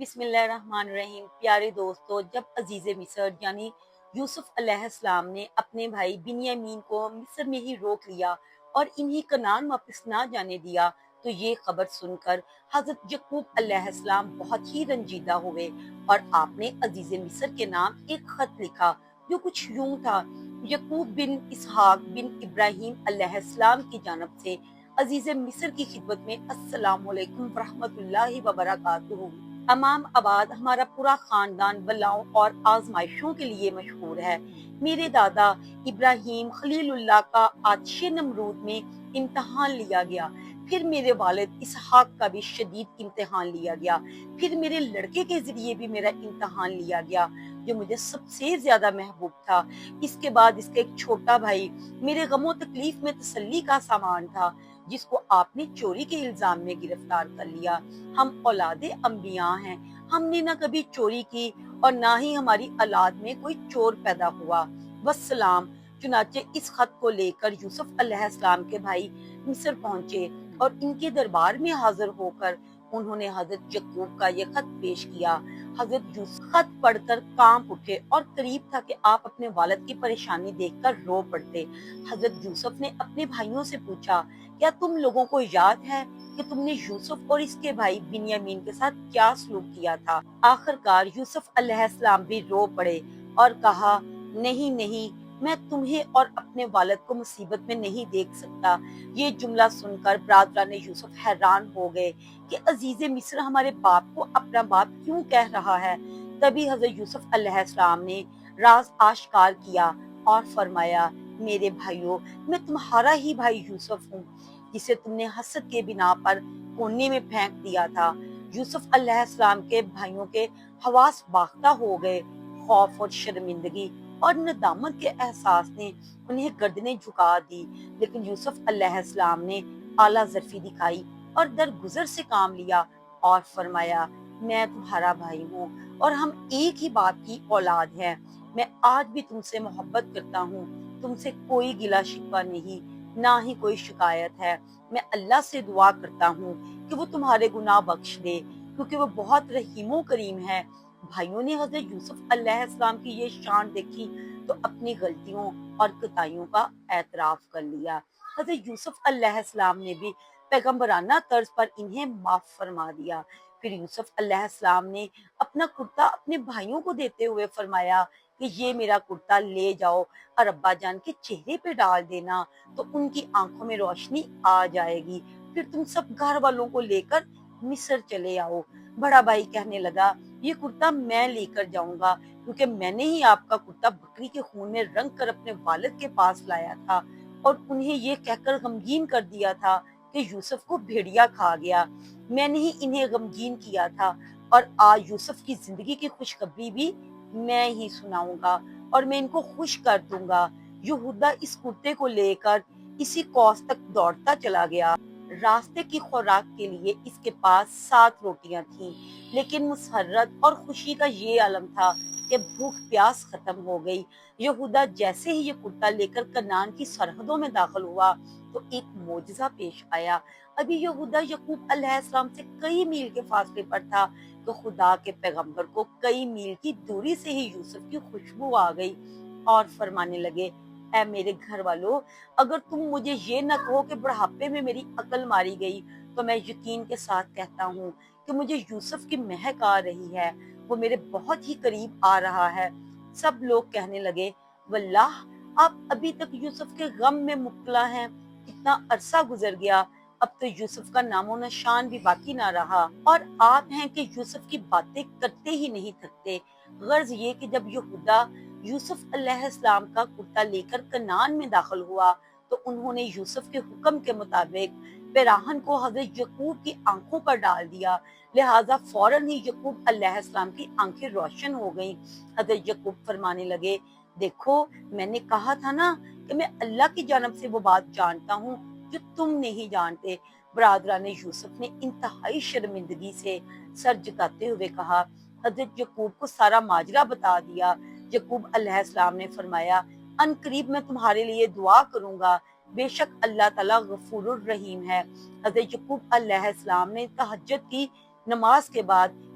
بسم اللہ الرحمن الرحیم۔ پیارے دوستو، جب عزیز مصر یعنی یوسف علیہ السلام نے اپنے بھائی بنیامین کو مصر میں ہی روک لیا اور انہی کنعان واپس نہ جانے دیا تو یہ خبر سن کر حضرت یعقوب علیہ السلام بہت ہی رنجیدہ ہوئے اور آپ نے عزیز مصر کے نام ایک خط لکھا جو کچھ یوں تھا: یعقوب بن اسحاق بن ابراہیم علیہ السلام کی جانب سے عزیز مصر کی خدمت میں السلام علیکم ورحمۃ اللہ وبرکاتہ۔ امام آباد ہمارا پورا خاندان بلاؤں اور آزمائشوں کے لیے مشہور ہے۔ میرے دادا ابراہیم خلیل اللہ کا آتش نمرود میں امتحان لیا گیا، پھر میرے والد اسحاق کا بھی شدید امتحان لیا گیا، پھر میرے لڑکے کے ذریعے بھی میرا امتحان لیا گیا جو مجھے سب سے زیادہ محبوب تھا۔ اس کے بعد اس کا ایک چھوٹا بھائی میرے غم و تکلیف میں تسلی کا سامان تھا، جس کو آپ نے چوری کے الزام میں گرفتار کر لیا۔ ہم اولاد انبیاء ہیں، ہم نے نہ کبھی چوری کی اور نہ ہی ہماری اولاد میں کوئی چور پیدا ہوا۔ والسلام۔ چنانچہ اس خط کو لے کر یوسف علیہ السلام کے بھائی مصر پہنچے اور ان کے دربار میں حاضر ہو کر انہوں نے حضرت یعقوب کا یہ خط پیش کیا۔ حضرت یوسف خط پڑھ کر کانپ اٹھے اور قریب تھا کہ آپ اپنے والد کی پریشانی دیکھ کر رو پڑتے۔ حضرت یوسف نے اپنے بھائیوں سے پوچھا، کیا تم لوگوں کو یاد ہے کہ تم نے یوسف اور اس کے بھائی بنیامین کے ساتھ کیا سلوک کیا تھا؟ آخرکار یوسف علیہ السلام بھی رو پڑے اور کہا، نہیں نہیں، میں تمہیں اور اپنے والد کو مصیبت میں نہیں دیکھ سکتا۔ یہ جملہ سن کر برادران یوسف حیران ہو گئے کہ عزیز مصر ہمارے باپ کو اپنا باپ کیوں کہہ رہا ہے۔ تبھی حضرت یوسف علیہ السلام نے راز آشکار کیا اور فرمایا، میرے بھائیوں، میں تمہارا ہی بھائی یوسف ہوں، جسے تم نے حسد کے بنا پر کونے میں پھینک دیا تھا۔ یوسف علیہ السلام کے بھائیوں کے حواس باختہ ہو گئے۔ خوف اور شرمندگی اور ندامت کے احساس نے انہیں گردنیں جھکا دی، لیکن یوسف علیہ السلام نے اعلیٰ ظرفی دکھائی اور درگزر سے کام لیا اور فرمایا، میں تمہارا بھائی ہوں اور ہم ایک ہی باپ کی اولاد ہیں۔ میں آج بھی تم سے محبت کرتا ہوں، تم سے کوئی گلہ شکوہ نہیں، نہ ہی کوئی شکایت ہے۔ میں اللہ سے دعا کرتا ہوں کہ وہ تمہارے گناہ بخش دے، کیونکہ وہ بہت رحیم و کریم ہے۔ بھائیوں نے حضرت یوسف علیہ السلام کی یہ شان دیکھی تو اپنی غلطیوں اور کوتاہیوں کا اعتراف کر لیا۔ حضرت یوسف علیہ السلام نے بھی پیغمبرانہ طرز پر انہیں معاف فرما دیا۔ پھر یوسف علیہ السلام نے اپنا کرتا اپنے بھائیوں کو دیتے ہوئے فرمایا کہ یہ میرا کرتا لے جاؤ اور ابا جان کے چہرے پہ ڈال دینا تو ان کی آنکھوں میں روشنی آ جائے گی، پھر تم سب گھر والوں کو لے کر مصر چلے آؤ۔ بڑا بھائی کہنے لگا، یہ کرتا میں لے کر جاؤں گا، کیونکہ میں نے ہی آپ کا کرتا بکری کے خون میں رنگ کر اپنے والد کے پاس لایا تھا اور انہیں یہ کہہ کر غمگین کر دیا تھا کہ یوسف کو بھیڑیا کھا گیا۔ میں نے ہی انہیں غمگین کیا تھا اور آج یوسف کی زندگی کی خوشخبری بھی میں ہی سناؤں گا اور میں ان کو خوش کر دوں گا۔ یہودا اس کرتے کو لے کر اسی کوس تک دوڑتا چلا گیا۔ راستے کی خوراک کے لیے اس کے پاس 7 روٹیاں تھیں، لیکن مسرت اور خوشی کا یہ عالم تھا کہ بھوک پیاس ختم ہو گئی۔ یہودا جیسے ہی یہ کرتا لے کر کنعان کی سرحدوں میں داخل ہوا تو ایک معجزہ پیش آیا۔ ابھی یہودا یعقوب علیہ السلام سے کئی میل کے فاصلے پر تھا تو خدا کے پیغمبر کو کئی میل کی دوری سے ہی یوسف کی خوشبو آ گئی اور فرمانے لگے، اے میرے گھر والوں، اگر تم مجھے یہ نہ کہو کہ بڑھاپے میں میری عقل ماری گئی تو میں یقین کے ساتھ کہتا ہوں کہ مجھے یوسف کی مہک آ رہی ہے، وہ میرے بہت ہی قریب آ رہا ہے۔ سب لوگ کہنے لگے، واللہ آپ ابھی تک یوسف کے غم میں مبتلا ہیں، اتنا عرصہ گزر گیا، اب تو یوسف کا نام و نشان بھی باقی نہ رہا اور آپ ہیں کہ یوسف کی باتیں کرتے ہی نہیں تھکتے۔ غرض یہ کہ جب یہودا یوسف علیہ السلام کا کرتا لے کر کنعان میں داخل ہوا تو انہوں نے یوسف کے حکم کے مطابق پیراہن کو حضرت یعقوب کی آنکھوں پر ڈال دیا، لہٰذا فوراً ہی یعقوب علیہ السلام کی آنکھیں روشن ہو گئیں۔ حضرت یعقوب فرمانے لگے، دیکھو میں نے کہا تھا نا کہ میں اللہ کی جانب سے وہ بات جانتا ہوں جو تم نہیں جانتے۔ برادران یوسف نے انتہائی شرمندگی سے سر جھکاتے ہوئے کہا۔ حضرت یعقوب کو سارا ماجرا بتا دیا۔ یعقوب علیہ السلام نے فرمایا، ان قریب میں تمہارے لیے دعا کروں گا، بے شک اللہ تعالیٰ غفور الرحیم ہے۔ حضرت یعقوب علیہ السلام نے تہجد کی نماز کے بعد